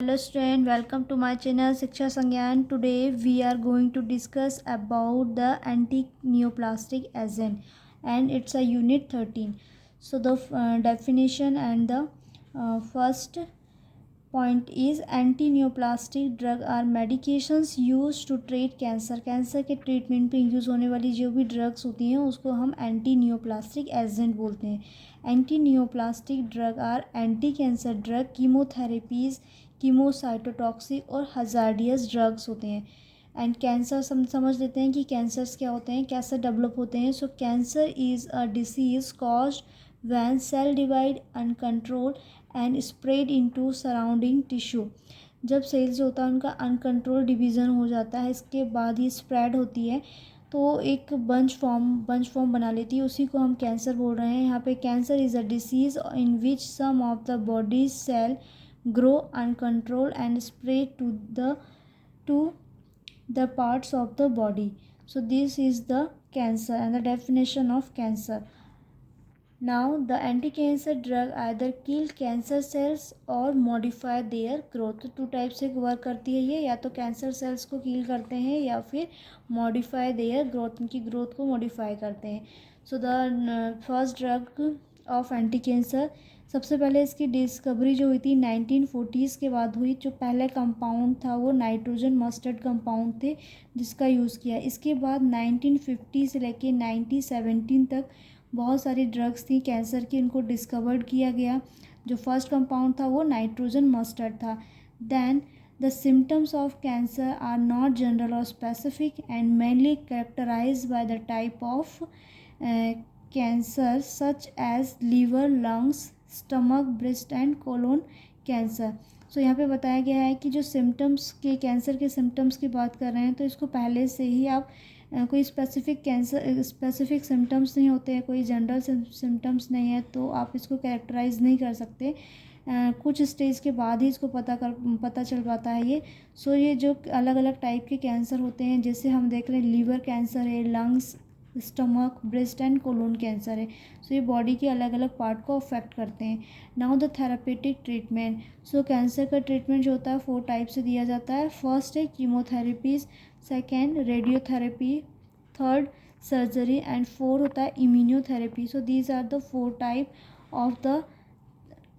Hello student, welcome to my channel Shiksha Sangyan. Today we are going to discuss about the anti-neoplastic agent and it's a unit 13. So the definition and the first point is anti drug are medications use to treat cancer. Cancer के treatment पे use होने वाली जो भी drugs होती हैं उसको हम एंटी न्यूप्लास्टिक एजेंट बोलते हैं. Anti neoplastic drug or anti cancer drug, chemotherapies, chemo cytotoxic और हजार्डियस ड्रग्स होते हैं. एंड कैंसर समझ लेते हैं कि कैंसर्स क्या होते हैं, कैसे डेवलप होते हैं. So cancer is a disease caused when cell divide uncontrolled and spread into surrounding tissue. जब सेल्स जो होता है उनका अनकंट्रोल डिवीज़न हो जाता है, इसके बाद ही स्प्रेड होती है तो एक बंच फॉर्म बना लेती है, उसी को हम कैंसर बोल रहे हैं. यहाँ पे cancer is a disease in which some of the body cell grow uncontrol and spread to the parts of the body. So this is the cancer and the definition of cancer. Now, the anti-cancer drug either kill cancer cells or modify their growth. Two type से work करती है ये, या तो cancer cells को किल करते हैं या फिर मॉडिफाई देयर ग्रोथ, उनकी ग्रोथ को मॉडिफाई करते हैं. सो the first drug of anti cancer, सबसे पहले इसकी डिस्कवरी जो हुई थी 1940s के बाद हुई. जो पहले कंपाउंड था वो नाइट्रोजन मस्टर्ड कंपाउंड थे जिसका यूज़ किया. इसके बाद 1950 से लेके 1917 तक बहुत सारी ड्रग्स थी कैंसर की, इनको डिस्कवर्ड किया गया. जो फर्स्ट कंपाउंड था वो नाइट्रोजन मस्टर्ड था. Then the symptoms of cancer are not general और specific and mainly characterise by the type of cancer such as liver, lungs, stomach, breast and colon cancer. So यहाँ पे बताया गया है कि जो सिम्टम्स के कैंसर के सिम्टम्स की बात कर रहे हैं तो इसको पहले से ही आप कोई स्पेसिफिक सिम्टम्स नहीं होते हैं, कोई जनरल सिम्टम्स नहीं है तो आप इसको कैरेक्टराइज नहीं कर सकते. कुछ स्टेज के बाद ही इसको पता चल पाता है ये. सो ये जो अलग अलग टाइप के कैंसर होते हैं, जैसे हम देख रहे हैं लीवर कैंसर है, lungs, stomach, breast and colon cancer है. सो ये बॉडी के अलग अलग पार्ट को अफेक्ट करते हैं. Now the therapeutic treatment. So cancer का ट्रीटमेंट जो होता है 4 टाइप से दिया जाता है. फर्स्ट है chemotherapies, second radiotherapy, third surgery and four होता है immunotherapy. So these are the 4 type of the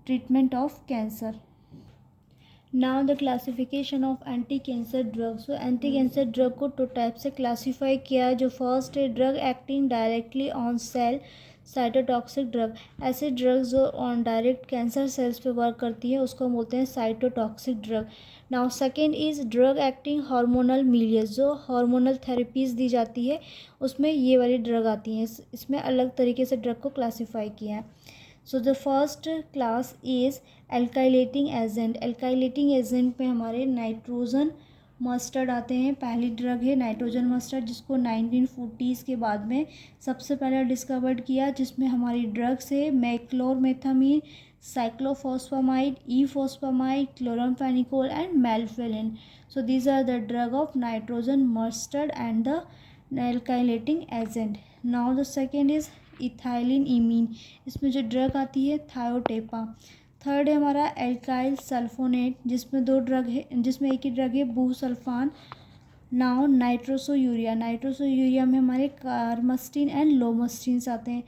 treatment of cancer. Now the classification of anti cancer drugs. So anti cancer drug को 2 type से classify किया है. जो first है drug acting directly on sale, cytotoxic drug. ऐसे drugs जो on direct cancer cells पे work करती है उसको बोलते हैं cytotoxic drug. Now second is drug acting hormonal Milius. जो हार्मोनल थेरेपीज़ दी जाती है उसमें ये वाली ड्रग आती हैं. इसमें अलग तरीके से ड्रग को क्लासीफाई किया है. सो the first class is alkylating agent. Alkylating agent में हमारे नाइट्रोजन मस्टर्ड आते हैं. पहली ड्रग है नाइट्रोजन मस्टर्ड जिसको 1940s के बाद में सबसे पहले डिस्कवर्ड किया, जिसमें हमारी ड्रग्स है mechlorethamine, cyclophosphamide, ifosfamide, chloramphenicol and melphalan. So these are the drug of nitrogen mustard and the alkylating agent. Now the second is ethylene imine. इसमें जो ड्रग आती है थायोटेपा. थर्ड है हमारा एल्काइल सल्फोनेट जिसमें 2 ड्रग है, जिसमें एक ही ड्रग है बुसल्फान. नाउ नाइट्रोसोयूरिया. नाइट्रोसोयूरिया में हमारे कार्मस्टीन एंड लोमस्टीन्स आते हैं.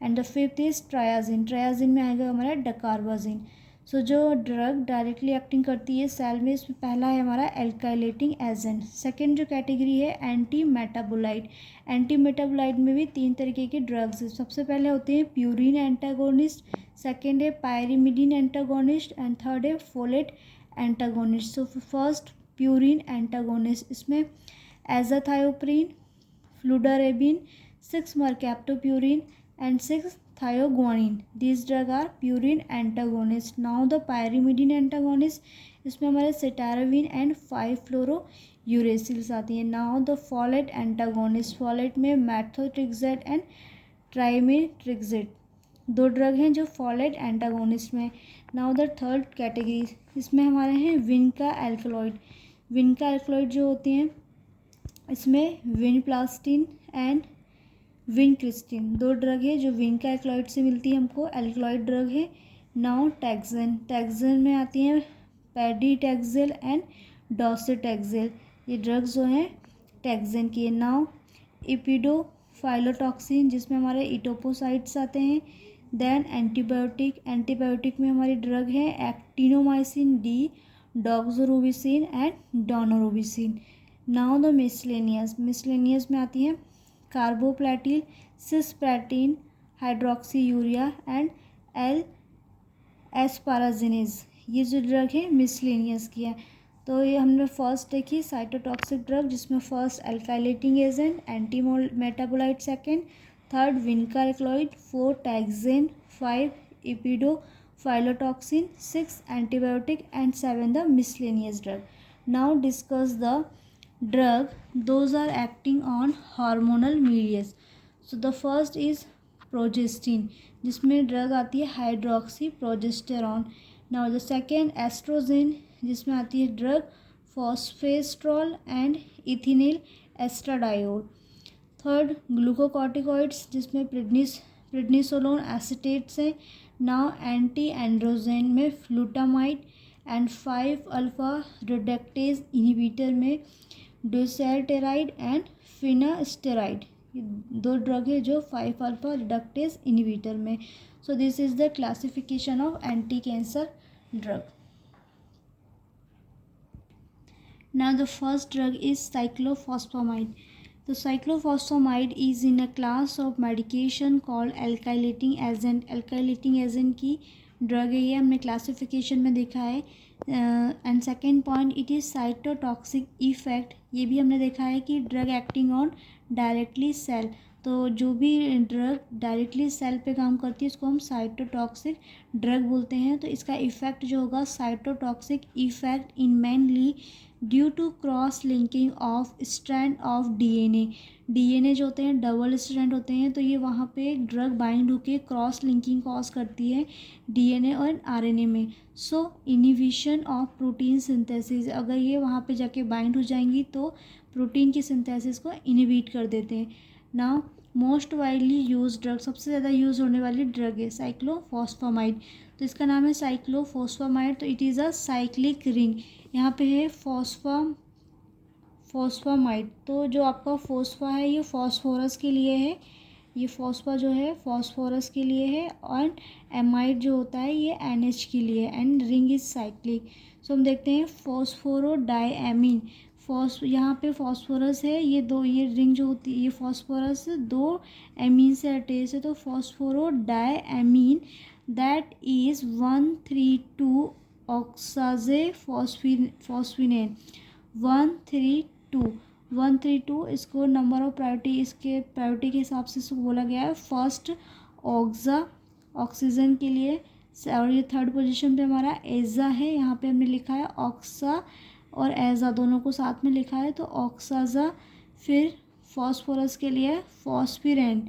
And the fifth is triazine. Triazine में आएगा हमारा डकारबाजिन. सो जो ड्रग डायरेक्टली एक्टिंग करती है सेल में, इसमें पहला है हमारा एल्काइलेटिंग एजेंट. सेकेंड जो कैटेगरी है एंटी मेटाबोलाइट. एंटी मेटाबोलाइट में भी 3 तरीके के ड्रग्स हैं. सबसे पहले होते हैं प्यूरिन एंटागोनिस्ट, सेकेंड है पायरिमिडीन एंटागोनिस्ट एंड थर्ड है folate antagonist. So first purine antagonist, इसमें एजाथायोप्रिन, फ्लूडारेबिन, 6 मरकैप्टोप्यूरिन and 6 थायोग्वानिन. These drug are purine antagonist. Now the pyrimidine antagonist, इसमें हमारे सिटाराविन एंड 5-फ्लोरोयूरेसिल्स आती हैं. Now the folate antagonist. Folate में मैथोट्रिक्सेट एंड ट्राइमेट्रिक्सेट 2 ड्रग हैं जो folate antagonist में. नाउ द थर्ड कैटेगरी, इसमें हमारे हैं विनका एल्कलॉइड. विनका एल्कलॉइड जो होती हैं इसमें विनप्लास्टिन एंड विनक्रिस्टिन 2 ड्रग है जो विनका एल्कलॉइड से मिलती है हमको. एल्कलॉइड ड्रग है. Now taxon. टैक्सन में आती हैं पैडीटैक्सेल एंड डॉक्सीटैक्सेल। ये ड्रग्स जो हैं टैक्सेन की है। नाउ इपिडोफाइलोटॉक्सिन जिसमें हमारे इटोपोसाइट्स आते हैं। देन एंटीबायोटिक में हमारी ड्रग है actinomycin D, doxorubicin and daunorubicin. Now the miscellaneous में आती हैं carboplatin, cisplatin, hydroxy urea and L asparaginase. ये जो ड्रग है मिसलेनियस की है। तो ये हमने फर्स्ट देखी साइटोटॉक्सिक ड्रग जिसमें first alkylating agent, anti metabolite second, third vinca alkaloid, four taxane, five epipodophyllotoxin, six antibiotic and seven the miscellaneous drug. Now discuss the drug those are acting on hormonal mediators. So the first is progestin जिसमें drug आती है hydroxy progesterone. Now the second estrogen जिसमें आती है drug fosfestrol and ethinyl estradiol. Third glucocorticoids जिसमें prednisolone acetates हैं। Now anti androgen में flutamide and five alpha reductase inhibitor में डोसेल्टेराइड एंड फिनास्टेराइड। ये दो ड्रग है जो 5-अल्फा रिडक्टेज इनहिबिटर में। So this is the classification of anti cancer drug. Now the first drug is cyclophosphamide. तो cyclophosphamide is in a class of medication called alkylating agent. Alkylating agent की drug है ये, हमने classification में देखा है। And second point it is cytotoxic effect. ये भी हमने देखा है कि drug acting on directly cell. तो जो भी ड्रग डायरेक्टली सेल पे काम करती है उसको हम साइटोटॉक्सिक ड्रग बोलते हैं। तो इसका इफेक्ट जो होगा cytotoxic effect in mainly due to cross linking of strand of DNA जो होते हैं डबल स्ट्रैंड होते हैं। तो ये वहाँ पे ड्रग बाइंड होके क्रॉस लिंकिंग कॉज करती है डीएनए और आरएनए में। सो इनिबिशन ऑफ प्रोटीन सिंथेसिस, अगर ये वहाँ पे जाके बाइंड हो जाएंगी तो प्रोटीन की सिंथेसिस को इनिबिट कर देते हैं। Now most widely use drug, सबसे ज़्यादा यूज़ होने वाली ड्रग है साइक्लोफॉस्फामाइड। तो इसका नाम है साइक्लोफॉस्फामाइड। तो it is a cyclic ring. यहाँ पे है फॉस्फामाइड। तो जो आपका फोस्फा है ये फॉस्फोरस के लिए है, ये फॉस्फा जो है फॉस्फोरस के लिए है, और एमाइड जो होता है ये NH के लिए। And ring is cyclic. So हम देखते हैं फॉस्फोरोडायएमीन। यहाँ पे फॉस्फोरस है, ये रिंग जो होती है ये फॉस्फोरस दो एमीन से अटैच है। तो फॉस्फोरोडायएमीन दैट इज 132 ऑक्साजे फॉस्फिनेन 132 इसको नंबर ऑफ प्रायोरिटी, इसके प्रायोरिटी के हिसाब से इसको बोला गया है फर्स्ट ऑक्सीजन के लिए। और ये थर्ड पोजीशन पे हमारा एजा है, यहाँ पे हमने लिखा है ऑक्सा और एजा दोनों को साथ में लिखा है तो ऑक्साजा। फिर फॉस्फोरस के लिए फॉस्फिरेन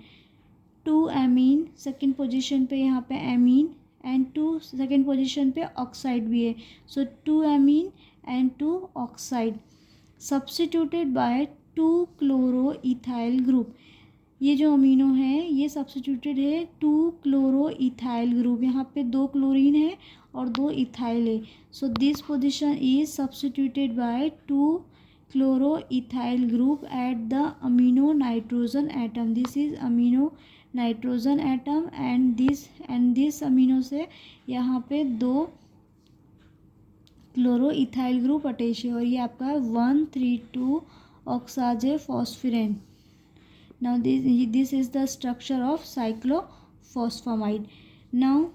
2 एमीन सेकेंड पोजीशन पे, यहाँ पे एमीन एंड 2 सेकेंड पोजीशन पे ऑक्साइड भी है। So 2 amine and 2 oxide substituted by 2 chloroethyl group. ये जो अमीनो है ये सब्स्टिट्यूटेड है 2 क्लोरोइथाइल ग्रुप। यहाँ पे 2 क्लोरीन है और 2 इथाइल है। So this position is substituted by 2 chloroethyl group at the amino nitrogen atom. This is amino nitrogen atom and this amino से यहाँ पे 2 क्लोरोइथाइल ग्रुप अटैच है और ये आपका 132 ऑक्साजे फॉस्फिरेन। Now this is the structure of cyclophosphamide. Now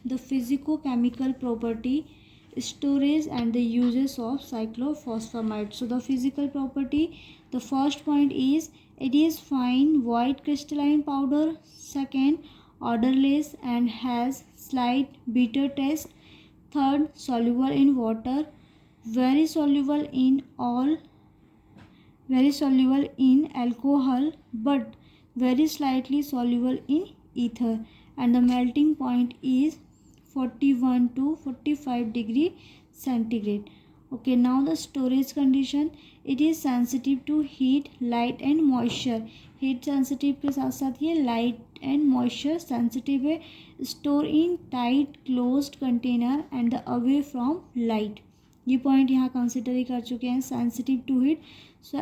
the physicochemical property, storage and the uses of cyclophosphamide. So the physical property, the first point is it is fine white crystalline powder. Second, odorless and has slight bitter taste. Third, soluble in water, very soluble in alcohol but very slightly soluble in ether, and the melting point is 41 to 45 degree centigrade. Okay, now the storage condition, it is sensitive to heat, light and moisture. heat sensitive के साथ साथ ये light and moisture sensitive है. Store in tight closed container and away from light. ये point यहाँ consider ही कर चुके हैं. Sensitive to heat, so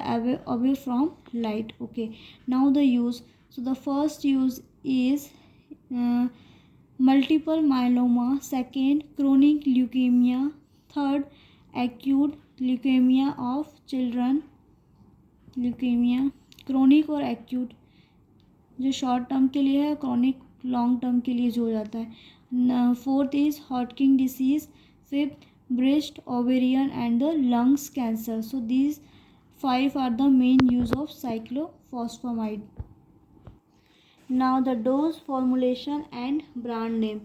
away from light. Okay, now the use. So the first use is multiple myeloma, second chronic leukemia, third acute leukemia of children, leukemia chronic और acute जो short term के लिए है, chronic long term के लिए जो हो जाता है. Fourth is Hodgkin disease, fifth breast, ovarian and the lungs cancer. So these 5 are the main use of cyclophosphamide. Now the dose, formulation and brand name.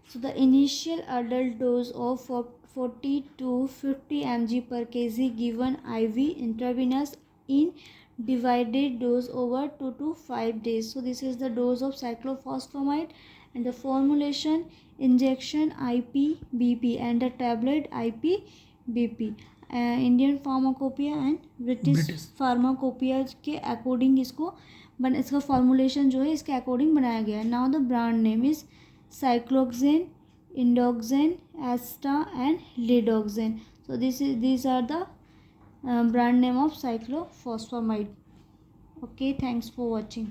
So the initial adult dose of 40 to 50 mg per kg given IV intravenous in divided dose over 2 to 5 days. So this is the dose of cyclophosphamide, and the formulation injection IPBP and the tablet IPBP. Indian pharmacopoeia and British pharmacopoeia के according इसका formulation जो है इसके according बनाया गया है. Now the brand name is Cycloxan, Endoxan, Asta and Ledoxan. So these are the brand name of cyclophosphamide. Okay, thanks for watching.